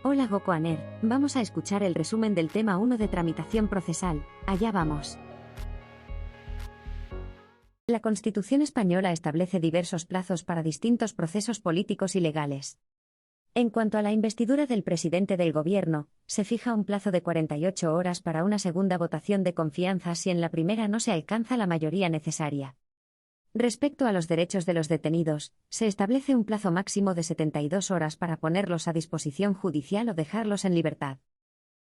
Hola Gokoaner, vamos a escuchar el resumen del tema 1 de tramitación procesal, allá vamos. La Constitución española establece diversos plazos para distintos procesos políticos y legales. En cuanto a la investidura del presidente del Gobierno, se fija un plazo de 48 horas para una segunda votación de confianza si en la primera no se alcanza la mayoría necesaria. Respecto a los derechos de los detenidos, se establece un plazo máximo de 72 horas para ponerlos a disposición judicial o dejarlos en libertad.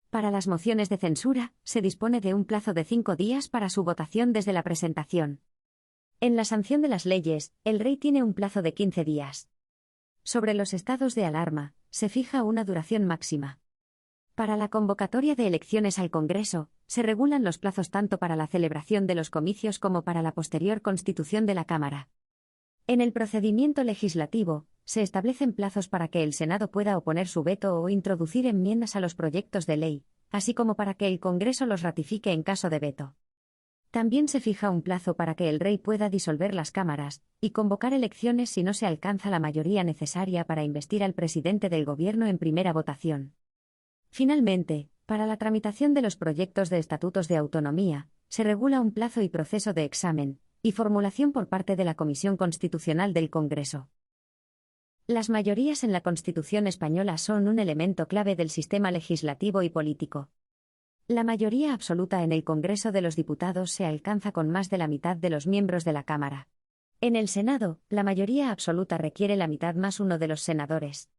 Para las mociones de censura, se dispone de un plazo de 5 días para su votación desde la presentación. En la sanción de las leyes, el Rey tiene un plazo de 15 días. Sobre los estados de alarma, se fija una duración máxima. Para la convocatoria de elecciones al Congreso, se regulan los plazos tanto para la celebración de los comicios como para la posterior constitución de la Cámara. En el procedimiento legislativo, se establecen plazos para que el Senado pueda oponer su veto o introducir enmiendas a los proyectos de ley, así como para que el Congreso los ratifique en caso de veto. También se fija un plazo para que el Rey pueda disolver las cámaras y convocar elecciones si no se alcanza la mayoría necesaria para investir al presidente del Gobierno en primera votación. Finalmente, para la tramitación de los proyectos de estatutos de autonomía, se regula un plazo y proceso de examen y formulación por parte de la Comisión Constitucional del Congreso. Las mayorías en la Constitución española son un elemento clave del sistema legislativo y político. La mayoría absoluta en el Congreso de los Diputados se alcanza con más de la mitad de los miembros de la Cámara. En el Senado, la mayoría absoluta requiere la mitad más uno de los senadores.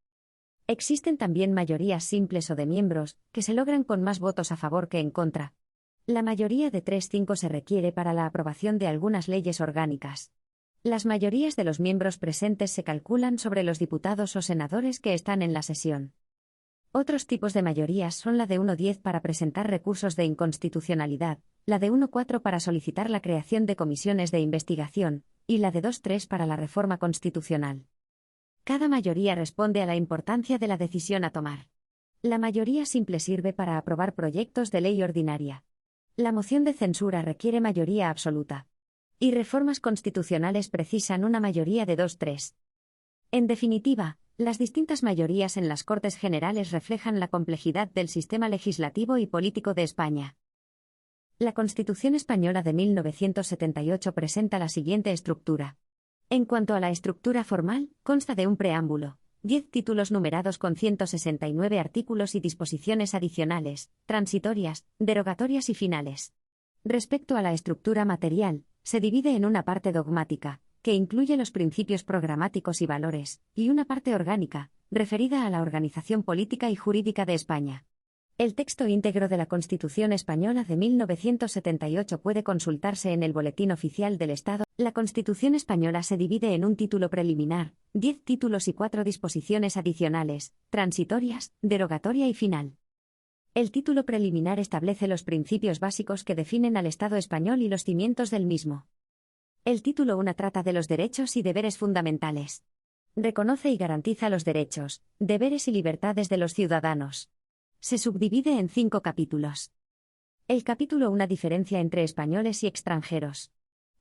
Existen también mayorías simples o de miembros, que se logran con más votos a favor que en contra. La mayoría de 3/5 se requiere para la aprobación de algunas leyes orgánicas. Las mayorías de los miembros presentes se calculan sobre los diputados o senadores que están en la sesión. Otros tipos de mayorías son la de 1/10 para presentar recursos de inconstitucionalidad, la de 1/4 para solicitar la creación de comisiones de investigación, y la de 2/3 para la reforma constitucional. Cada mayoría responde a la importancia de la decisión a tomar. La mayoría simple sirve para aprobar proyectos de ley ordinaria. La moción de censura requiere mayoría absoluta. Y reformas constitucionales precisan una mayoría de 2/3. En definitiva, las distintas mayorías en las Cortes Generales reflejan la complejidad del sistema legislativo y político de España. La Constitución española de 1978 presenta la siguiente estructura. En cuanto a la estructura formal, consta de un preámbulo, 10 títulos numerados con 169 artículos y disposiciones adicionales, transitorias, derogatorias y finales. Respecto a la estructura material, se divide en una parte dogmática, que incluye los principios programáticos y valores, y una parte orgánica, referida a la organización política y jurídica de España. El texto íntegro de la Constitución española de 1978 puede consultarse en el Boletín Oficial del Estado. La Constitución española se divide en un título preliminar, 10 títulos y 4 disposiciones adicionales, transitorias, derogatoria y final. El título preliminar establece los principios básicos que definen al Estado español y los cimientos del mismo. El título 1 trata de los derechos y deberes fundamentales. Reconoce y garantiza los derechos, deberes y libertades de los ciudadanos. Se subdivide en 5 capítulos. El capítulo 1 diferencia entre españoles y extranjeros.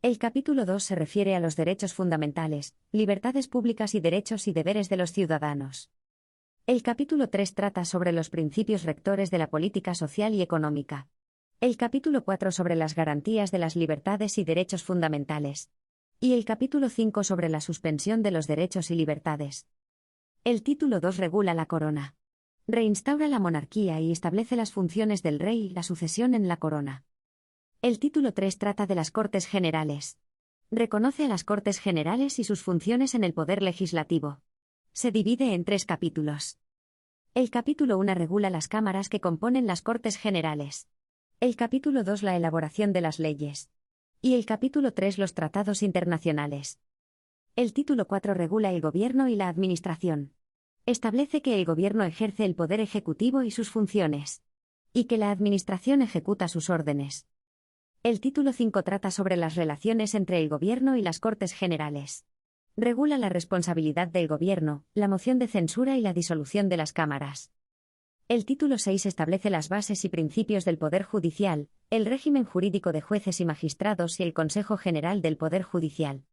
El capítulo 2 se refiere a los derechos fundamentales, libertades públicas y derechos y deberes de los ciudadanos. El capítulo 3 trata sobre los principios rectores de la política social y económica. El capítulo 4 sobre las garantías de las libertades y derechos fundamentales. Y el capítulo 5 sobre la suspensión de los derechos y libertades. El título 2 regula la corona. Reinstaura la monarquía y establece las funciones del rey y la sucesión en la corona. El título 3 trata de las Cortes Generales. Reconoce a las Cortes Generales y sus funciones en el poder legislativo. Se divide en 3 capítulos. El capítulo 1 regula las cámaras que componen las Cortes Generales. El capítulo 2 la elaboración de las leyes. Y el capítulo 3 los tratados internacionales. El título 4 regula el gobierno y la administración. Establece que el gobierno ejerce el poder ejecutivo y sus funciones. Y que la administración ejecuta sus órdenes. El título 5 trata sobre las relaciones entre el gobierno y las Cortes Generales. Regula la responsabilidad del gobierno, la moción de censura y la disolución de las cámaras. El título 6 establece las bases y principios del Poder Judicial, el régimen jurídico de jueces y magistrados y el Consejo General del Poder Judicial.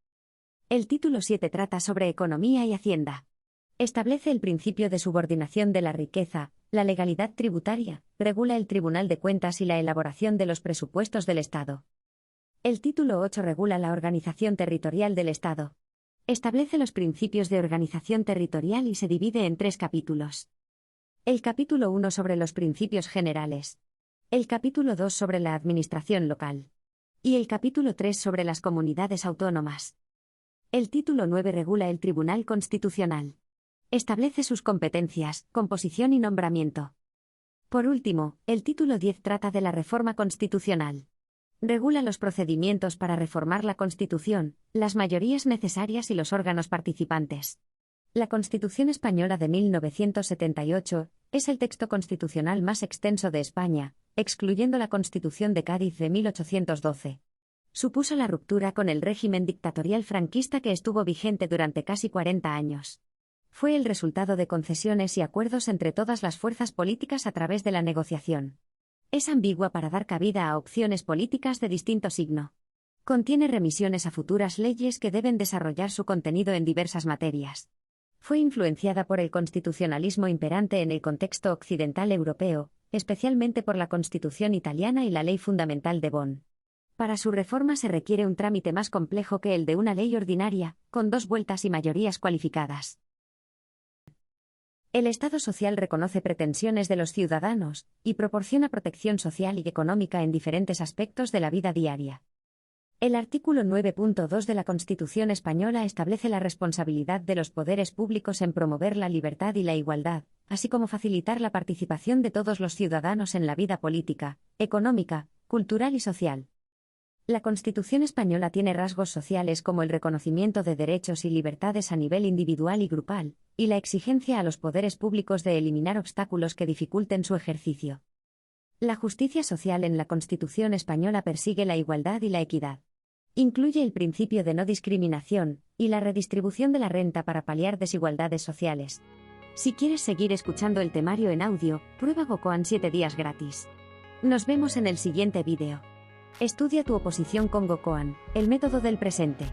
El título 7 trata sobre economía y hacienda. Establece el principio de subordinación de la riqueza, la legalidad tributaria, regula el Tribunal de Cuentas y la elaboración de los presupuestos del Estado. El título 8 regula la organización territorial del Estado. Establece los principios de organización territorial y se divide en 3 capítulos. El capítulo 1 sobre los principios generales. El capítulo 2 sobre la administración local. Y el capítulo 3 sobre las comunidades autónomas. El título 9 regula el Tribunal Constitucional. Establece sus competencias, composición y nombramiento. Por último, el título 10 trata de la reforma constitucional. Regula los procedimientos para reformar la Constitución, las mayorías necesarias y los órganos participantes. La Constitución Española de 1978 es el texto constitucional más extenso de España, excluyendo la Constitución de Cádiz de 1812. Supuso la ruptura con el régimen dictatorial franquista que estuvo vigente durante casi 40 años. Fue el resultado de concesiones y acuerdos entre todas las fuerzas políticas a través de la negociación. Es ambigua para dar cabida a opciones políticas de distinto signo. Contiene remisiones a futuras leyes que deben desarrollar su contenido en diversas materias. Fue influenciada por el constitucionalismo imperante en el contexto occidental europeo, especialmente por la Constitución italiana y la Ley Fundamental de Bonn. Para su reforma se requiere un trámite más complejo que el de una ley ordinaria, con 2 vueltas y mayorías cualificadas. El Estado social reconoce pretensiones de los ciudadanos y proporciona protección social y económica en diferentes aspectos de la vida diaria. El artículo 9.2 de la Constitución española establece la responsabilidad de los poderes públicos en promover la libertad y la igualdad, así como facilitar la participación de todos los ciudadanos en la vida política, económica, cultural y social. La Constitución española tiene rasgos sociales como el reconocimiento de derechos y libertades a nivel individual y grupal, y la exigencia a los poderes públicos de eliminar obstáculos que dificulten su ejercicio. La justicia social en la Constitución española persigue la igualdad y la equidad. Incluye el principio de no discriminación y la redistribución de la renta para paliar desigualdades sociales. Si quieres seguir escuchando el temario en audio, prueba GoCoan 7 días gratis. Nos vemos en el siguiente vídeo. Estudia tu oposición con GoCoan, el método del presente.